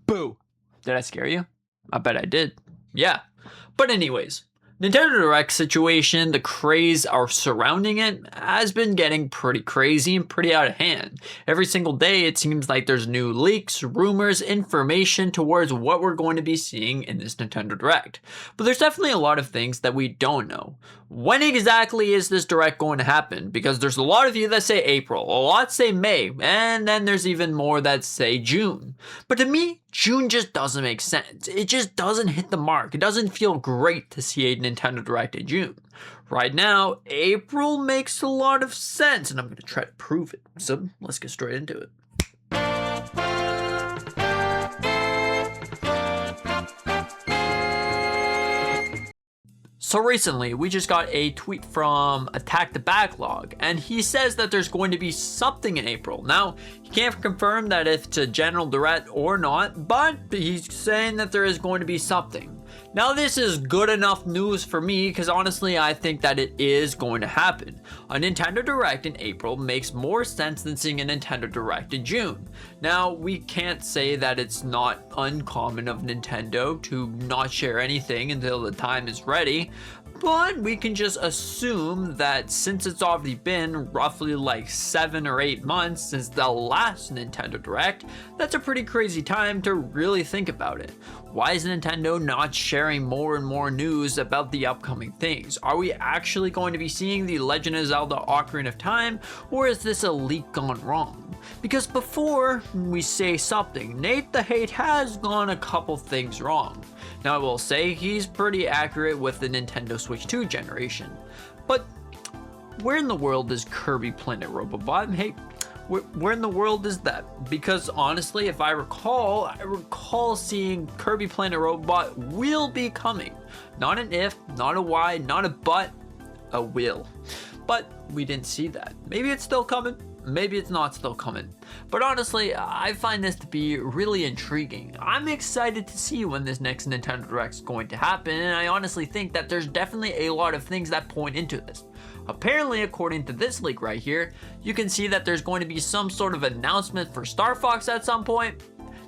Boo! Did I scare you? I bet I did. Yeah. But anyways, Nintendo Direct situation, the craze surrounding it has been getting pretty crazy and pretty out of hand. Every single day it seems like there's new leaks, rumors, information towards what we're going to be seeing in this Nintendo Direct. But there's definitely a lot of things that we don't know. When exactly is this Direct going to happen? Because there's a lot of you that say April, a lot say May, and then there's even more that say June. But to me, June just doesn't make sense. It just doesn't hit the mark. It doesn't feel great to see a Nintendo Direct in June. Right now, April makes a lot of sense, and I'm going to try to prove it. So let's get straight into it. So recently, we just got a tweet from Attack the Backlog, and he says that there's going to be something in April. Now, he can't confirm that if it's a general direct or not, but he's saying that there is going to be something. Now, this is good enough news for me because honestly, I think that it is going to happen. A Nintendo Direct in April makes more sense than seeing a Nintendo Direct in June. Now, we can't say that it's not uncommon of Nintendo to not share anything until the time is ready, but we can just assume that since it's already been roughly like 7 or 8 months since the last Nintendo Direct, that's a pretty crazy time to really think about it. Why is Nintendo not sharing more and more news about the upcoming things? Are we actually going to be seeing the Legend of Zelda Ocarina of Time, or is this a leak gone wrong? Because before we say something, Nate the Hate has gone a couple things wrong. Now I will say he's pretty accurate with the Nintendo Switch 2 generation, but where in the world is Kirby Planet Robobot? Hey, where in the world is that? Because honestly, if I recall seeing Kirby Planet Robobot will be coming. Not an if, not a why, not a but, a will. But we didn't see that. Maybe it's still coming. Maybe it's not still coming. But honestly, I find this to be really intriguing. I'm excited to see when this next Nintendo Direct is going to happen, and I honestly think that there's definitely a lot of things that point into this. Apparently, according to this leak right here, you can see that there's going to be some sort of announcement for Star Fox at some point.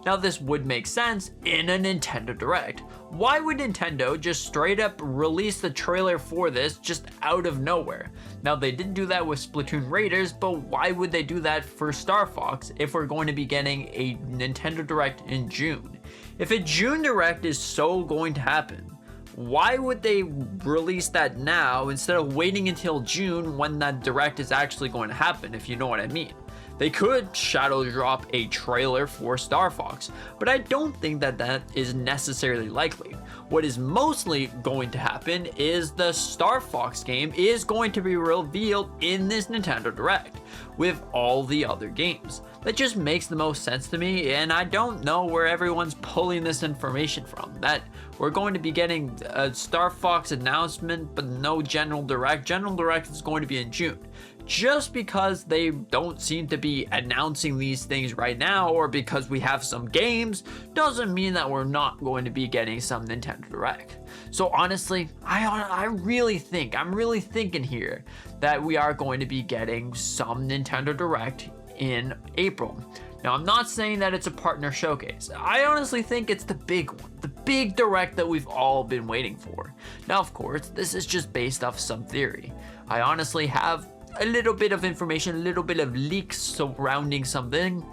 Now this would make sense in a Nintendo Direct. Why would Nintendo just straight up release the trailer for this just out of nowhere? Now they didn't do that with Splatoon Raiders, but why would they do that for Star Fox if we're going to be getting a Nintendo Direct in June? If a June Direct is so going to happen, why would they release that now instead of waiting until June when that Direct is actually going to happen, if you know what I mean? They could shadow drop a trailer for Star Fox, but I don't think that that is necessarily likely. What is mostly going to happen is the Star Fox game is going to be revealed in this Nintendo Direct with all the other games. That just makes the most sense to me, and I don't know where everyone's pulling this information from. That we're going to be getting a Star Fox announcement, but no General Direct. General Direct is going to be in June. Just because they don't seem to be announcing these things right now, or because we have some games, doesn't mean that we're not going to be getting some Nintendo Direct. So honestly, I'm really thinking here that we are going to be getting some Nintendo Direct in April. Now, I'm not saying that it's a partner showcase. I honestly think it's the big one, the big Direct that we've all been waiting for. Now, of course, this is just based off some theory. I honestly have a little bit of information, a little bit of leaks surrounding something,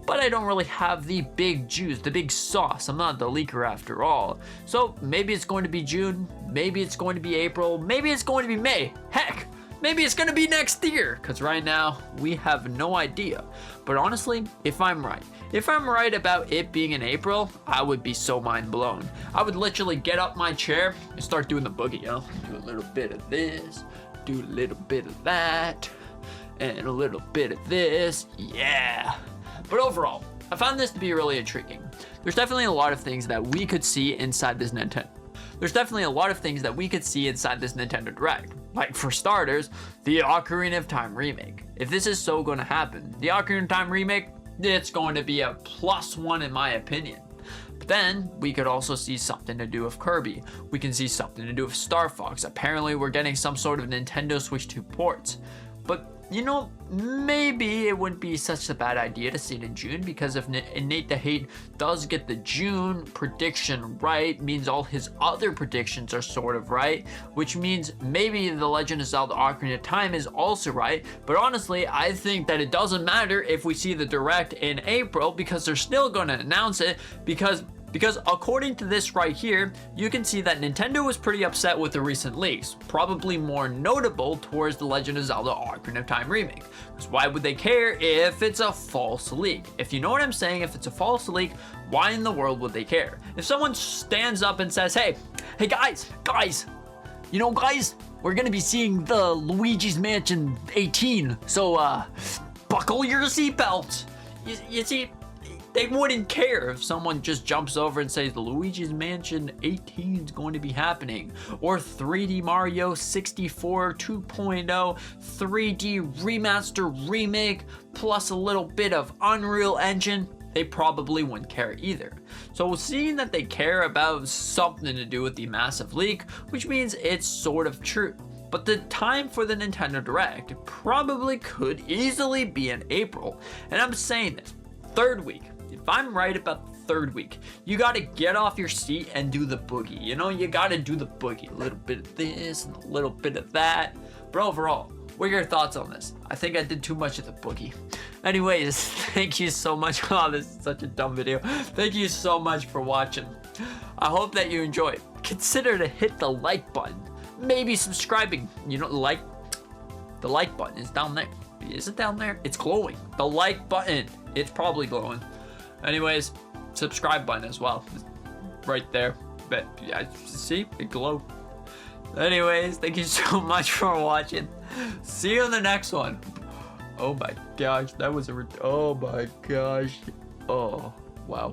but I don't really have the big juice, the big sauce. I'm not the leaker after all. So maybe it's going to be June, maybe it's going to be April, maybe it's going to be May. Heck, maybe it's going to be next year, because right now we have no idea. But honestly, if I'm right about it being in April, I would be so mind blown. I would literally get up my chair and start doing the boogie, you know? Do a little bit of this, do a little bit of that, and a little bit of this, yeah. But overall, I found this to be really intriguing. There's definitely a lot of things that we could see inside this Nintendo. Direct. Like for starters, the Ocarina of Time remake. If this is so going to happen, the Ocarina of Time remake, it's going to be a +1 in my opinion. But then we could also see something to do with Kirby. We can see something to do with Star Fox. Apparently we're getting some sort of Nintendo Switch 2 ports. But you know, maybe it wouldn't be such a bad idea to see it in June, because if Nate the Hate does get the June prediction right, means all his other predictions are sort of right, which means maybe the Legend of Zelda Ocarina of Time is also right. But honestly, I think that it doesn't matter if we see the Direct in April, because they're still going to announce it, because according to this right here, you can see that Nintendo was pretty upset with the recent leaks, probably more notable towards the Legend of Zelda Ocarina of Time remake. Because why would they care if it's a false leak? If you know what I'm saying, if it's a false leak, why in the world would they care? If someone stands up and says, hey guys, you know guys, we're gonna be seeing the Luigi's Mansion 18, so buckle your seatbelts. You see, they wouldn't care if someone just jumps over and says the Luigi's Mansion 18 is going to be happening, or 3D Mario 64 2.0 3D remaster remake plus a little bit of Unreal Engine. They probably wouldn't care either. So seeing that they care about something to do with the massive leak, which means it's sort of true. But the time for the Nintendo Direct probably could easily be in April. And I'm saying this, third week. If I'm right about the third week, you gotta get off your seat and do the boogie. You know, you gotta do the boogie. A little bit of this and a little bit of that. But overall, what are your thoughts on this? I think I did too much of the boogie. Anyways, thank you so much. Oh, this is such a dumb video. Thank you so much for watching. I hope that you enjoyed. Consider to hit the like button. Maybe subscribing. You know, the like button is down there. Is it down there? It's glowing. The like button. It's probably glowing. Anyways, subscribe button as well. Right there. But yeah, see? It glowed. Anyways, thank you so much for watching. See you in the next one. Oh my gosh, that was oh my gosh. Oh, wow.